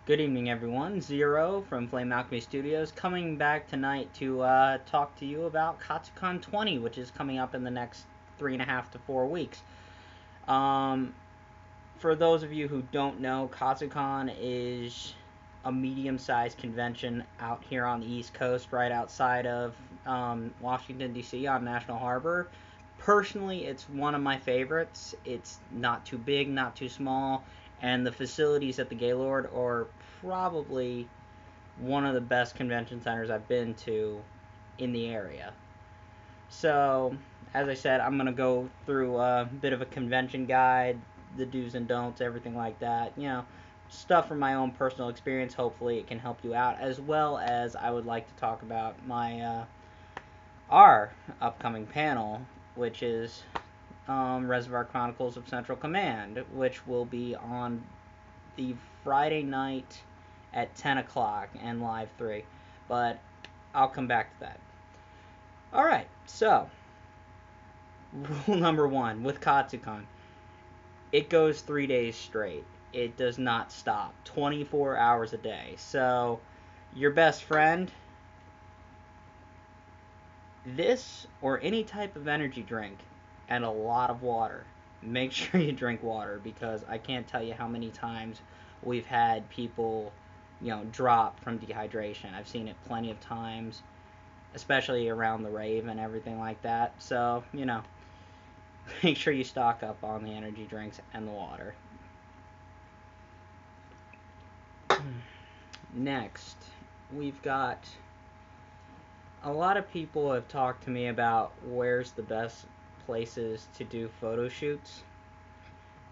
Good evening, everyone. Zero from Flame Alchemy Studios coming back tonight to talk to you about Katsucon 20, which is coming up in the next 3.5 to 4 weeks. Um, for those of you who don't know, Katsucon is a medium-sized convention out here on the East Coast, right outside of Washington, D.C. on National Harbor. Personally, it's one of my favorites. It's not too big, not too small, and the facilities at the Gaylord are probably one of the best convention centers I've been to in the area. So, as I said, I'm going to go through a bit of a convention guide, the do's and don'ts, everything like that. Stuff from my own personal experience. Hopefully, it can help you out, as well as I would like to talk about our upcoming panel, which is Reservoir Chronicles of Central Command, which will be on the Friday night at 10 o'clock and live 3. But I'll come back to that. Alright, so rule number 1 with Katsucon, it goes 3 days straight. It does not stop, 24 hours a day. So your best friend, this or any type of energy drink, and a lot of water. Make sure you drink water, because I can't tell you how many times we've had people, drop from dehydration. I've seen it plenty of times, especially around the rave and everything like that. So, make sure you stock up on the energy drinks and the water. Next, we've got a lot of people have talked to me about where's the best places to do photo shoots.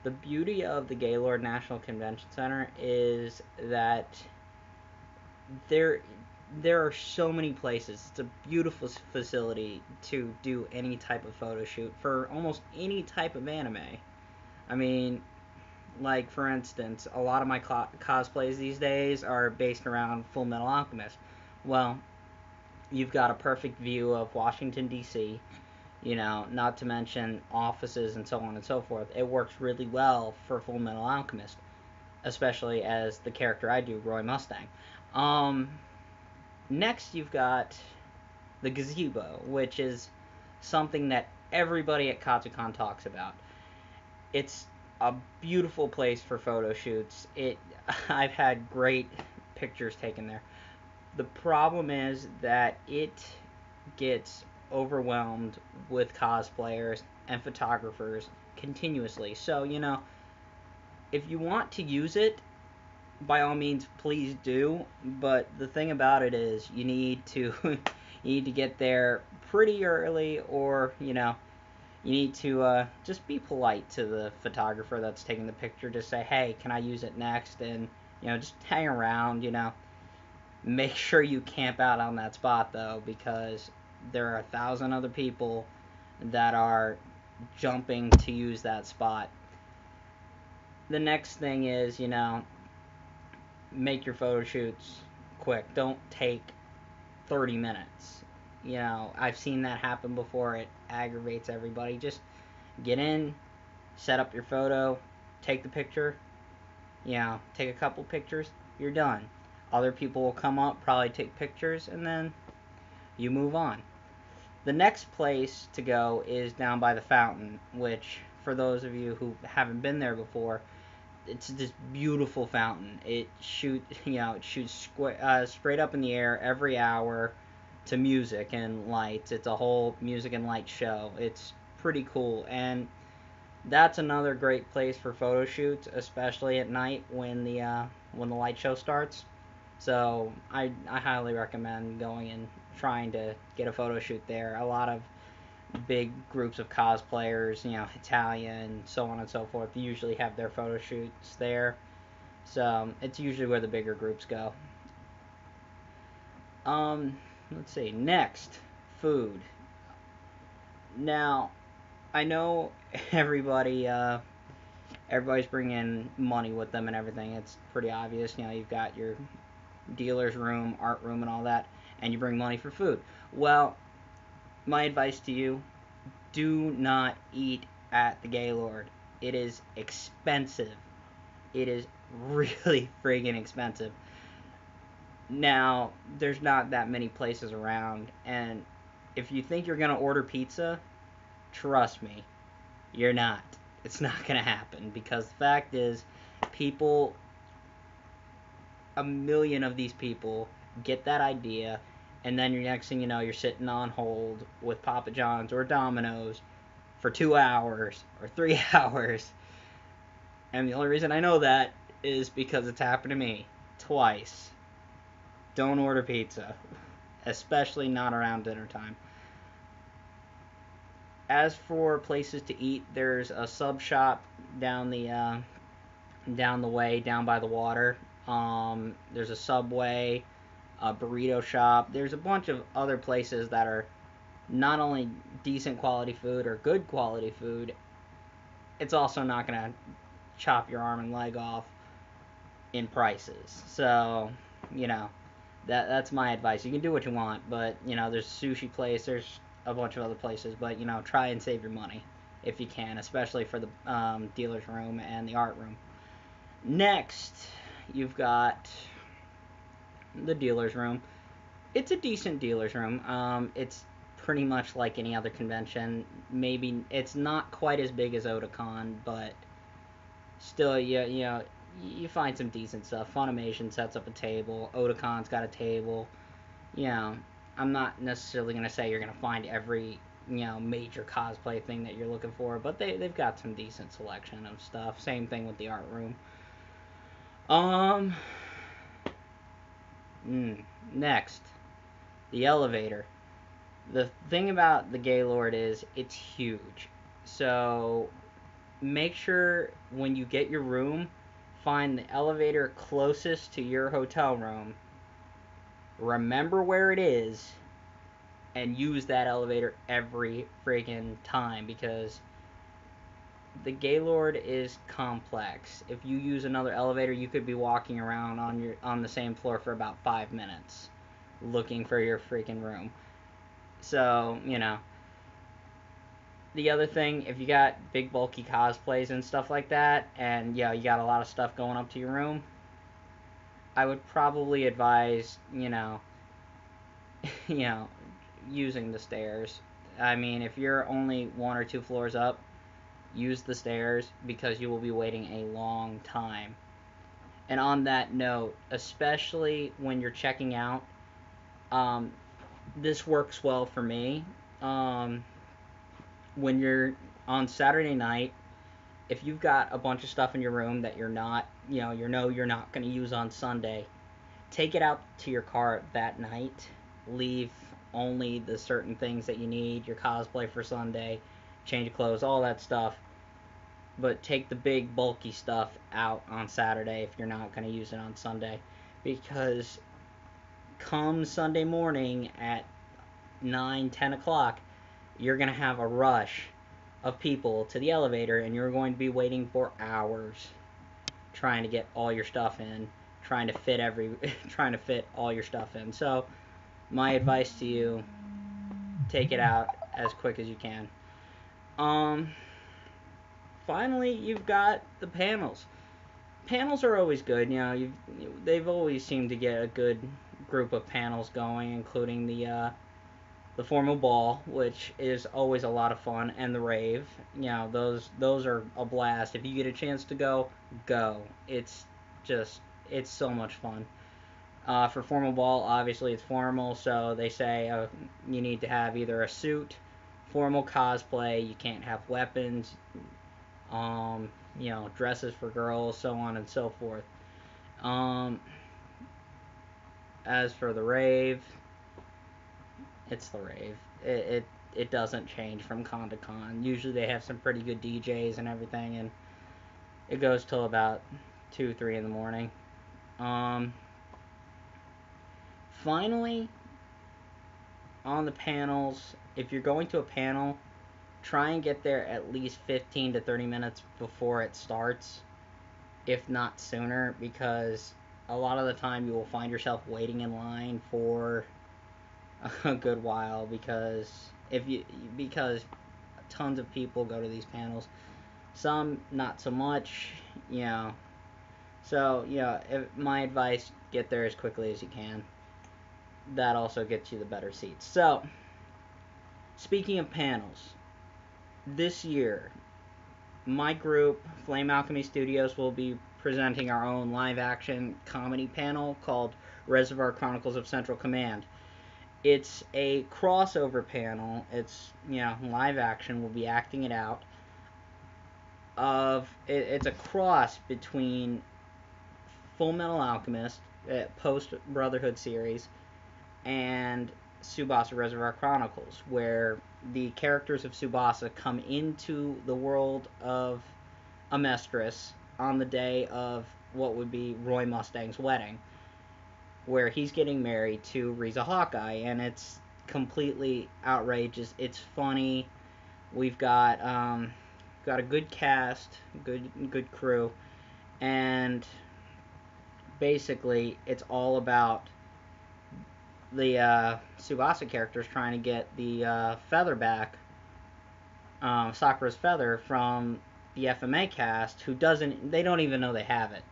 The beauty of the Gaylord National Convention Center is that there are so many places. It's a beautiful facility to do any type of photo shoot for almost any type of anime. I mean, like, for instance, a lot of my cosplays these days are based around Full Metal Alchemist. Well, you've got a perfect view of Washington, D.C., not to mention offices and so on and so forth. It works really well for Full Metal Alchemist, especially as the character I do, Roy Mustang. Next, you've got the gazebo, which is something that everybody at Katsucon talks about. It's a beautiful place for photo shoots. I've had great pictures taken there. The problem is that it gets overwhelmed with cosplayers and photographers continuously. So, if you want to use it, by all means, please do. But the thing about it is, you need to you need to get there pretty early, or you need to just be polite to the photographer that's taking the picture. Just say, hey, can I use it next? And just hang around. Make sure you camp out on that spot, though, because there are 1,000 other people that are jumping to use that spot. The next thing is, make your photo shoots quick. Don't take 30 minutes. I've seen that happen before. It aggravates everybody. Just get in, set up your photo, take the picture, take a couple pictures, you're done. Other people will come up, probably take pictures, and then you move on. The next place to go is down by the fountain, which, for those of you who haven't been there before, it's this beautiful fountain. It shoots straight up in the air every hour to music and lights. It's a whole music and light show. It's pretty cool, and that's another great place for photo shoots, especially at night when the light show starts. So I highly recommend going and trying to get a photo shoot there. A lot of big groups of cosplayers, Italian, so on and so forth, usually have their photo shoots there. So it's usually where the bigger groups go. Let's see. Next, food. Now, I know everybody's bringing money with them and everything. It's pretty obvious. You've got your dealer's room, art room, and all that, and you bring money for food. Well, my advice to you, do not eat at the Gaylord. It is expensive. It is really friggin' expensive. Now, there's not that many places around, and if you think you're gonna order pizza, trust me, you're not. It's not gonna happen, because the fact is, people, a million of these people get that idea, and then your next thing you know, you're sitting on hold with Papa John's or Domino's for 2 hours or 3 hours. And the only reason I know that is because it's happened to me twice. Don't order pizza, especially not around dinner time. As for places to eat, there's a sub shop down the way, down by the water. There's a Subway, a burrito shop. There's a bunch of other places that are not only decent quality food or good quality food, it's also not gonna chop your arm and leg off in prices. So, you know, that's my advice. You can do what you want, but there's a sushi place, there's a bunch of other places, but try and save your money if you can, especially for the dealer's room and the art room. Next, you've got the dealer's room. It's a decent dealer's room. It's pretty much like any other convention. Maybe it's not quite as big as Otakon, but still, you find some decent stuff. Funimation sets up a table. Otakon's got a table. I'm not necessarily going to say you're going to find every, major cosplay thing that you're looking for, but they've got some decent selection of stuff. Same thing with the art room. Next, the elevator. The thing about the Gaylord is it's huge. So make sure when you get your room, find the elevator closest to your hotel room. Remember where it is, and use that elevator every friggin' time, because the Gaylord is complex. If you use another elevator, you could be walking around on the same floor for about 5 minutes looking for your freaking room. So, the other thing, if you got big bulky cosplays and stuff like that, and you got a lot of stuff going up to your room, I would probably advise, using the stairs. I mean, if you're only 1 or 2 floors up, use the stairs, because you will be waiting a long time. And on that note, especially when you're checking out, this works well for me. When you're on Saturday night, if you've got a bunch of stuff in your room that you're not, you're not going to use on Sunday, take it out to your car that night. Leave only the certain things that you need, your cosplay for Sunday, change of clothes, all that stuff. But take the big bulky stuff out on Saturday if you're not going to use it on Sunday. Because come Sunday morning at 9, 10 o'clock, you're going to have a rush of people to the elevator, and you're going to be waiting for hours trying to get all your stuff in, trying to fit all your stuff in. So my advice to you, take it out as quick as you can. Finally, you've got the panels. Panels are always good. They've always seemed to get a good group of panels going, including the formal ball, which is always a lot of fun, and the rave. Those are a blast. If you get a chance to go. It's so much fun. For formal ball, obviously it's formal, so they say you need to have either a suit, formal cosplay, you can't have weapons, dresses for girls, so on and so forth. As for the rave, it's the rave. It doesn't change from con to con. Usually they have some pretty good DJs and everything, and it goes till about 2, 3 in the morning. Finally, on the panels, if you're going to a panel, try and get there at least 15 to 30 minutes before it starts, if not sooner, because a lot of the time you will find yourself waiting in line for a good while, because tons of people go to these panels. Some not so much, So, my advice, get there as quickly as you can. That also gets you the better seats. So, speaking of panels, this year, my group, Flame Alchemy Studios, will be presenting our own live-action comedy panel called Reservoir Chronicles of Central Command. It's a crossover panel. It's, live action. We'll be acting it out. It's a cross between Full Metal Alchemist, post Brotherhood series, and Tsubasa Reservoir Chronicles, where the characters of Tsubasa come into the world of Amestris on the day of what would be Roy Mustang's wedding, where he's getting married to Riza Hawkeye, and it's completely outrageous. It's funny. We've got a good cast, good crew, and basically it's all about the Tsubasa characters trying to get the feather back, Sakura's feather, from the FMA cast, they don't even know they have it.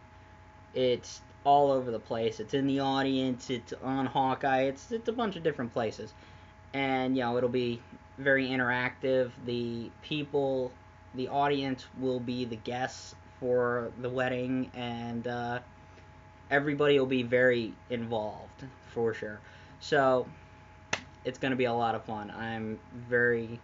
It's all over the place. It's in the audience, it's on Hawkeye, it's a bunch of different places. And, it'll be very interactive. The audience will be the guests for the wedding, and everybody will be very involved, for sure. So, it's going to be a lot of fun. I'm very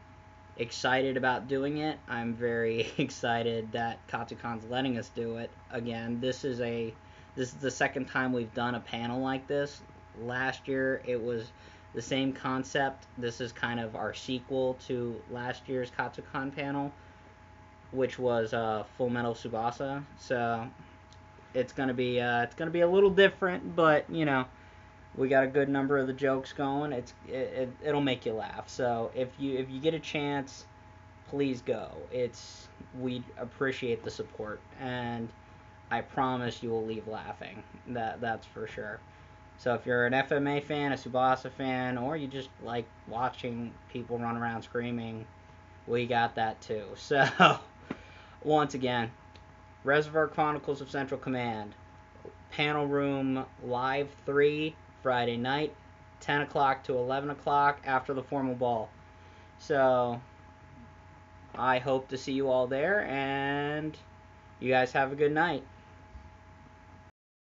excited about doing it. I'm very excited that Katsucon's letting us do it again. This is the second time we've done a panel like this. Last year it was the same concept. This is kind of our sequel to last year's Katsucon panel, which was Full Metal Tsubasa. So it's gonna be a little different, but we got a good number of the jokes going. It'll make you laugh. So if you get a chance, please go. We'd appreciate the support, and I promise you will leave laughing. That's for sure. So if you're an FMA fan, a Tsubasa fan, or you just like watching people run around screaming, we got that too. So once again, Reservoir Chronicles of Central Command, Panel Room Live 3, Friday night, 10 o'clock to 11 o'clock after the formal ball. So I hope to see you all there, and you guys have a good night.